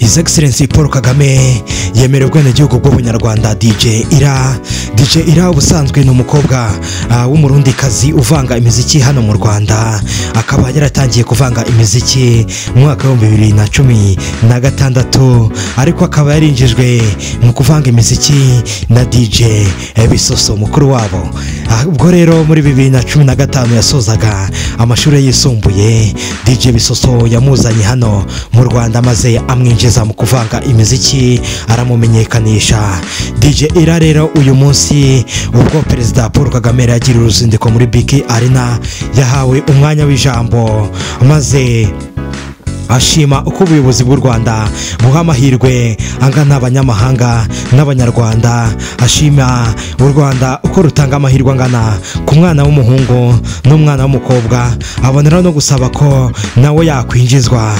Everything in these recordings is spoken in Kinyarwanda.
His Excellency Paul Kagame yemerewe ubwenegihugu bw'Ubunyarwanda. DJ Ira ubusanzwe ni umukobwa w'umurundikazi uvanga imiziki hano mu Rwanda, akaba yaratangiye kuvanga imiziki mu mwaka wa 2016, ariko akaba yarinjijwe mu kuvanga imiziki na DJ Bisoso mukuru wabo. Ubwo rero muri 2015 yasozaga amashuri yisumbuye, DJ Bisoso yamuzanye hano mu Rwanda maze amwinjiza mu kuvanga imiziki aramumenyekanisha. DJ Ira rero uyu munsi ubwo Perezida Paul Kagame yagira uruzinduko muri BK Arena yahawe umwanya w'ijambo, maze ashima uko ubuyobozi bw'u Rwanda buha amahirwe angana abanyamahanga n'abanyarwanda. Ashima u Rwanda uko rutanga amahirwe angana ku mwana w'umuhungu n'umwana w'umukobwa, abonera no gusaba ko nawe yakwinjizwa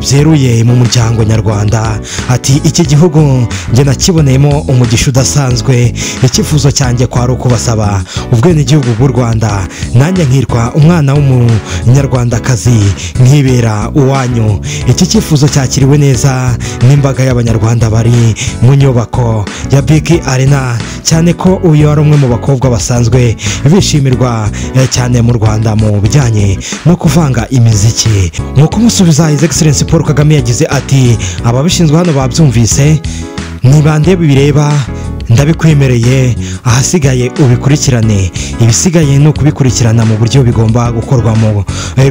byeruye mu muryango nyarwanda. Ati iki gihugu nge nakiboneyemo umugisha udasanzwe, icyifuzo cyanjye kwari ukubasaba ubwenegihugu bw'u Rwanda, nanjye nkirwa umwana w'umunyarwandakazi nkibera uwanyu. Iki cyifuzo cyakiriwe neza n'imbaga y'abanyarwanda bari mu nyubako ya BK Arena, cyane ko uyu ari umwe mu bakobwa basanzwe bishimirwa cyane mu Rwanda mu bijyanye no kuvanga imiziki. Mu kumusubiza His Excellency Paul Kagame yagize ati ababishinzwe hano babyumvise, nibande bireba ndabikwemereye, ahasigaye ubikurikirane, ibisigaye no kubikurikirana mu buryo bigomba gukorwamo.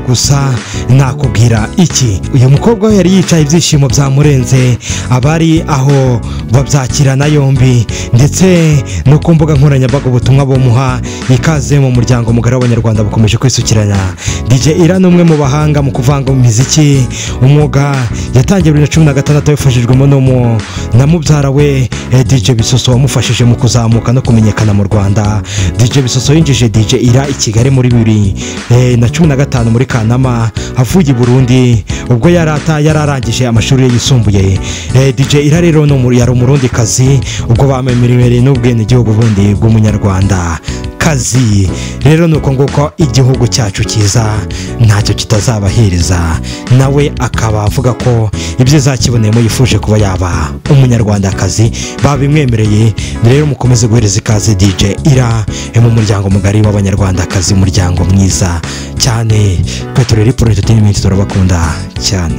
Gusa nakubwira iki, uyu mukobwa yari yicaye ibyishimo byamurenze, abari aho babyakirana yombi, ndetse no ku mbuga nkoranyambaga ubutumwa bumuha ikaze mu muryango mugari w'abanyarwanda bukomeje kwisukiranya. DJ Ira ni umwe mu bahanga mu kuvanga imiziki, umwuga yatangiye 2016 yafashijwemo na mubyara we DJ Bisoso wamufashije mu kuzamuka no kumenyekana mu Rwanda. DJ Bisoso yinjije DJ Ira i Kigali muri 2015 muri Kanama avuye i Burundi, ubwo yararangije amashuri yisumbuye. DJ Ira rero yari umurundikazi, ubwo bamemereye n'ubwenegihugu bundi bw'umunyarwanda kazi. Rero nuko nguko igihugu cyacu kiza ntacyo kitazabahereza, nawe akaba avuga ko ibyo zakiboneyemo yifuje kuba yaba umunyarwandakazi, babimwemereye. Rero mukomeze guhereza ikaze DJ Ira mu muryango mugari w'abanyarwandakazi, umuryango mwiza cyane. Twe tureri Pro Entertainment turabakunda cyane.